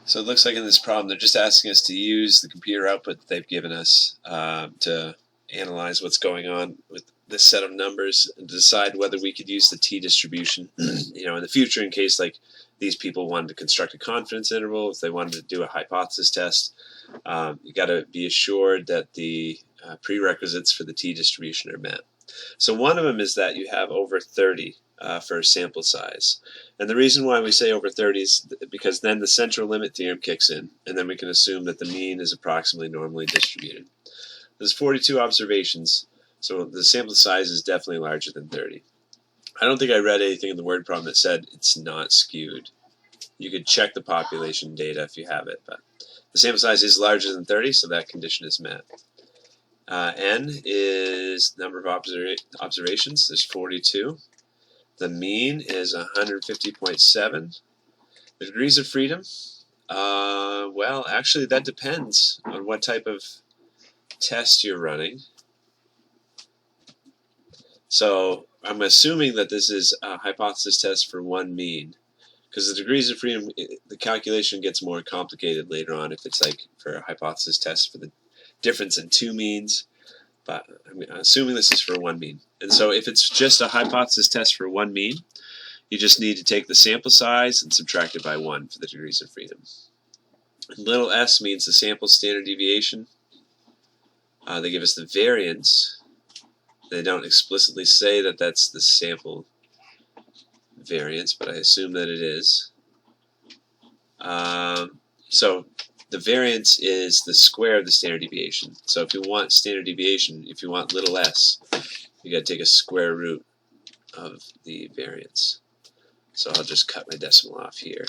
So it looks like in this problem they're just asking us to use the computer output that they've given us to analyze what's going on with this set of numbers and decide whether we could use the t-distribution in the future in case like these people wanted to construct a confidence interval, if they wanted to do a hypothesis test. You got to be assured that the prerequisites for the t-distribution are met. So one of them is that you have over 30 for a sample size. And the reason why we say over 30 is because then the central limit theorem kicks in, and then we can assume that the mean is approximately normally distributed. There's 42 observations, so the sample size is definitely larger than 30. I don't think I read anything in the word problem that said it's not skewed. You could check the population data if you have it, but the sample size is larger than 30, so that condition is met. N is number of observations. There's 42. The mean is 150.7. The degrees of freedom, well, actually that depends on what type of test you're running. So I'm assuming that this is a hypothesis test for one mean, because the degrees of freedom, the calculation gets more complicated later on if it's like for a hypothesis test for the difference in two means. But I'm assuming this is for one mean. And so if it's just a hypothesis test for one mean, you just need to take the sample size and subtract it by 1 for the degrees of freedom. Little s means the sample standard deviation. They give us the variance. They don't explicitly say that that's the sample variance, but I assume that it is. So the variance is the square of the standard deviation. So if you want standard deviation, if you want little s, you got to take a square root of the variance. So I'll just cut my decimal off here.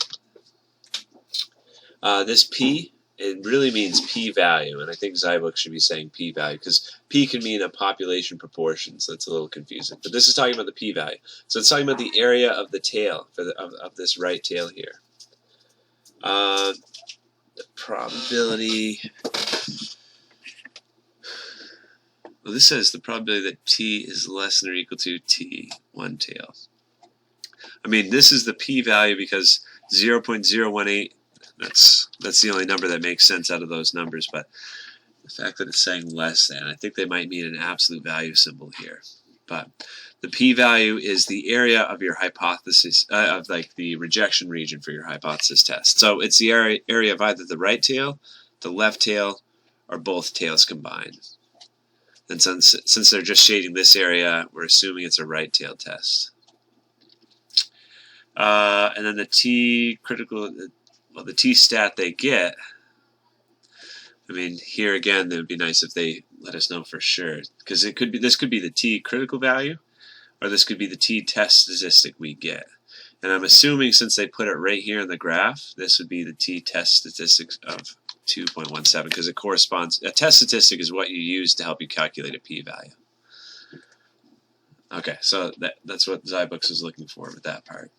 This p, it really means p-value, and I think Zybook should be saying p-value, because p can mean a population proportion, so it's a little confusing. But this is talking about the p-value. So it's talking about the area of the tail, of this right tail here. The probability... Well, this says the probability that t is less than or equal to t, one tail. I mean, this is the p-value because 0.018, that's the only number that makes sense out of those numbers, but the fact that it's saying less than, I think they might mean an absolute value symbol here. But the p-value is the area of your hypothesis, of like the rejection region for your hypothesis test. So it's the area of either the right tail, the left tail, or both tails combined. And since they're just shading this area, we're assuming it's a right tail test. And then the t-critical, well, the t-stat they get, I mean, here again, it would be nice if they let us know for sure, because it could be, this could be the t-critical value, or this could be the t-test statistic we get. And I'm assuming since they put it right here in the graph, this would be the t-test statistics of 2.17, because it corresponds, a test statistic is what you use to help you calculate a p-value. Okay, so that's what Zybooks is looking for with that part.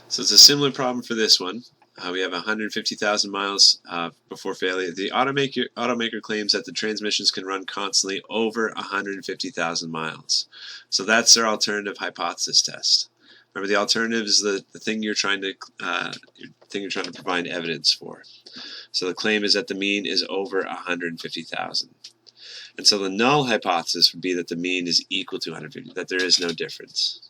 So it's a similar problem for this one. We have 150,000 miles before failure. The automaker claims that the transmissions can run constantly over 150,000 miles. So that's their alternative hypothesis test. Remember, the alternative is the thing you're trying to provide evidence for. So the claim is that the mean is over 150,000. And so the null hypothesis would be that the mean is equal to 150, that there is no difference.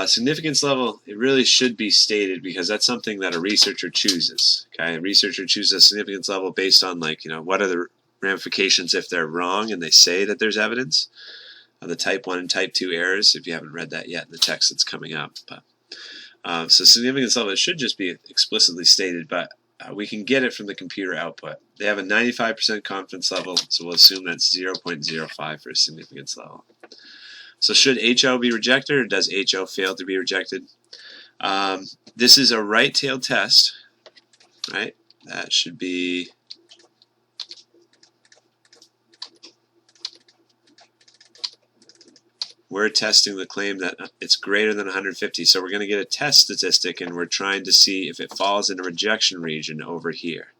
Significance level, it really should be stated because that's something that a researcher chooses. Okay, a researcher chooses a significance level based on, like, what are the ramifications if they're wrong and they say that there's evidence. The type 1 and type 2 errors, if you haven't read that yet in the text that's coming up. But, so significance level, it should just be explicitly stated, but we can get it from the computer output. They have a 95% confidence level, so we'll assume that's 0.05 for a significance level. So should HO be rejected, or does HO fail to be rejected? This is a right-tailed test, right? That should be... We're testing the claim that it's greater than 150, so we're going to get a test statistic, and we're trying to see if it falls in a rejection region over here.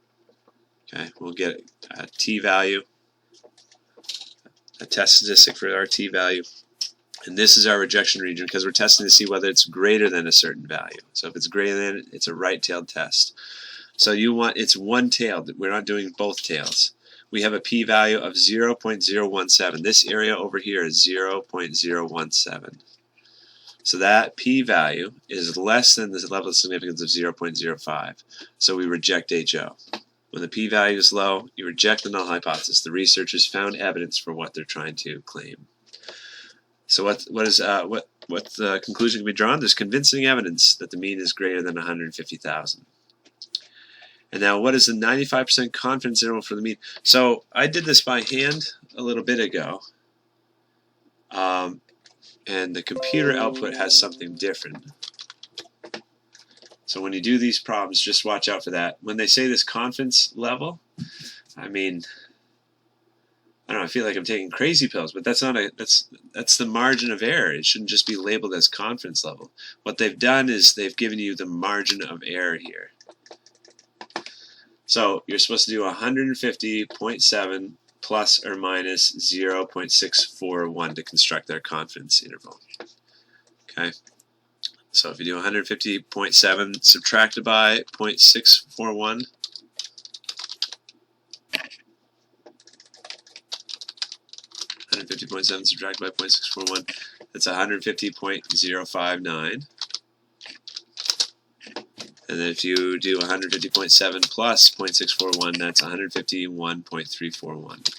Okay, we'll get a t-value, a test statistic for our t-value, And this is our rejection region because we're testing to see whether it's greater than a certain value. So if it's greater than, it's a right-tailed test. So it's one-tailed. We're not doing both tails. We have a p-value of 0.017. This area over here is 0.017. So that p-value is less than the level of significance of 0.05. So we reject HO. When the p-value is low, you reject the null hypothesis. The researchers found evidence for what they're trying to claim. So what the conclusion can be drawn? There's convincing evidence that the mean is greater than 150,000. And now, what is the 95% confidence interval for the mean? So I did this by hand a little bit ago, and the computer output has something different. So when you do these problems, just watch out for that. When they say this confidence level, I mean, I don't know, I feel like I'm taking crazy pills, but that's not that's the margin of error. It shouldn't just be labeled as confidence level. What they've done is they've given you the margin of error here. So you're supposed to do 150.7 plus or minus 0.641 to construct their confidence interval. Okay. So if you do 150.7 subtracted by 0.641, subtracted by 0.641, that's 150.059. And then if you do 150.7 plus 0.641, that's 151.341.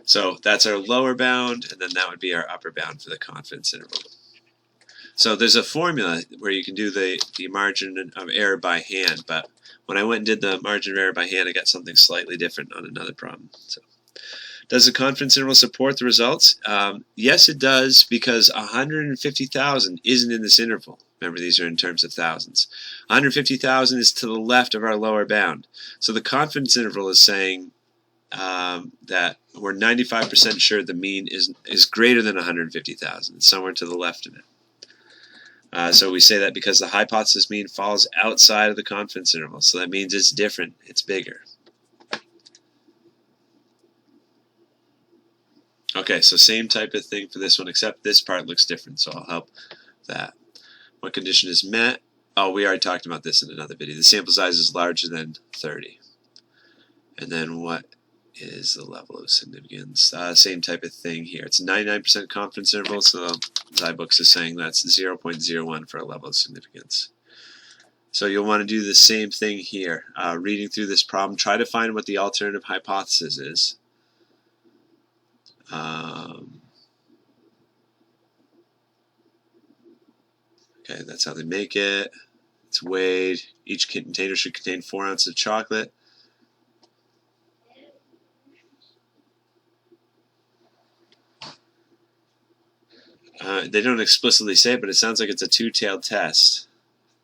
So that's our lower bound, and then that would be our upper bound for the confidence interval. So there's a formula where you can do the margin of error by hand, but when I went and did the margin of error by hand, I got something slightly different on another problem. So, does the confidence interval support the results? Yes, it does, because 150,000 isn't in this interval. Remember, these are in terms of thousands. 150,000 is to the left of our lower bound. So the confidence interval is saying that we're 95% sure the mean is greater than 150,000. It's somewhere to the left of it. So we say that because the hypothesis mean falls outside of the confidence interval. So that means it's different. It's bigger. Okay, so same type of thing for this one, except this part looks different, so I'll help that. What condition is met? Oh, we already talked about this in another video. The sample size is larger than 30. And then what is the level of significance? Same type of thing here. It's 99% confidence interval, so Zybooks is saying that's 0.01 for a level of significance. So you'll want to do the same thing here. Reading through this problem, try to find what the alternative hypothesis is. Okay, that's how they make it. It's weighed. Each container should contain 4 ounces of chocolate. They don't explicitly say it, but it sounds like it's a two-tailed test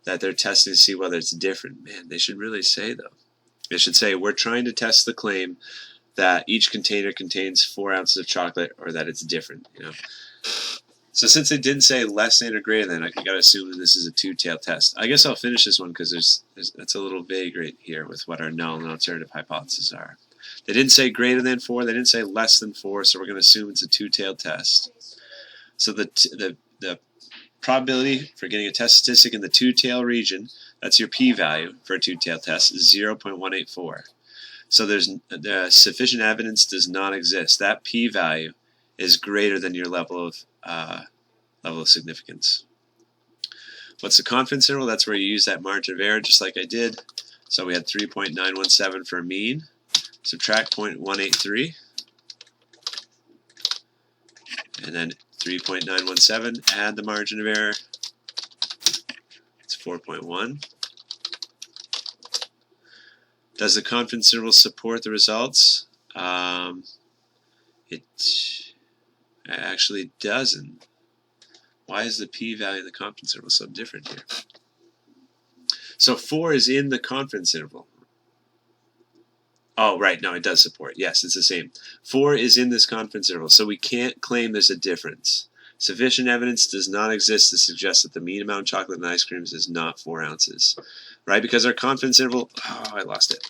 that they're testing to see whether it's different. Man, they should really say, though. They should say, we're trying to test the claim that each container contains 4 ounces of chocolate, or that it's different, you know. So since they didn't say less than or greater than, I gotta assume that this is a two-tailed test. I guess I'll finish this one because that's a little vague right here with what our null and alternative hypotheses are. They didn't say greater than 4, they didn't say less than 4, so we're going to assume it's a two-tailed test. So the probability for getting a test statistic in the two-tail region, that's your p-value for a two-tailed test, is 0.184. So there's sufficient evidence does not exist. That p-value is greater than your level of significance. What's the confidence interval? That's where you use that margin of error, just like I did. So we had 3.917 for a mean. Subtract 0.183, and then 3.917. Add the margin of error. It's 4.1. Does the confidence interval support the results? It actually doesn't. Why is the p-value in the confidence interval so different here? So 4 is in the confidence interval. Oh, right. No, it does support. Yes, it's the same. 4 is in this confidence interval, so we can't claim there's a difference. Sufficient evidence does not exist to suggest that the mean amount of chocolate in ice creams is not 4 ounces. Right? Because our confidence interval... Oh, I lost it.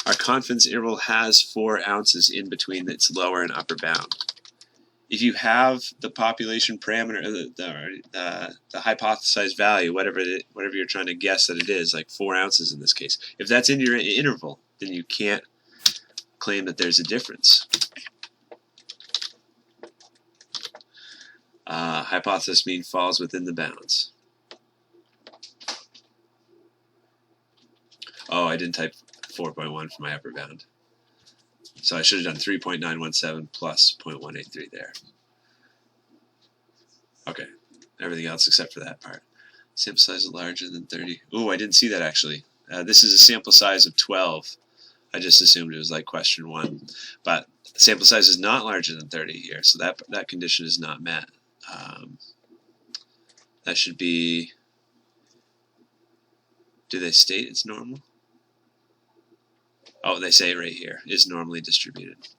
our confidence interval has 4 ounces in between its lower and upper bound. If you have the population parameter, the hypothesized value, whatever you're trying to guess that it is, like 4 ounces in this case, if that's in your interval, then you can't claim that there's a difference. Hypothesis mean falls within the bounds. Oh, I didn't type 4.1 for my upper bound. So I should have done 3.917 plus 0.183 there. Okay, everything else except for that part. Sample size is larger than 30. Oh, I didn't see that actually. This is a sample size of 12. I just assumed it was like question 1. But sample size is not larger than 30 here, so that condition is not met. That should be, do they state it's normal? Oh, they say right here, is normally distributed.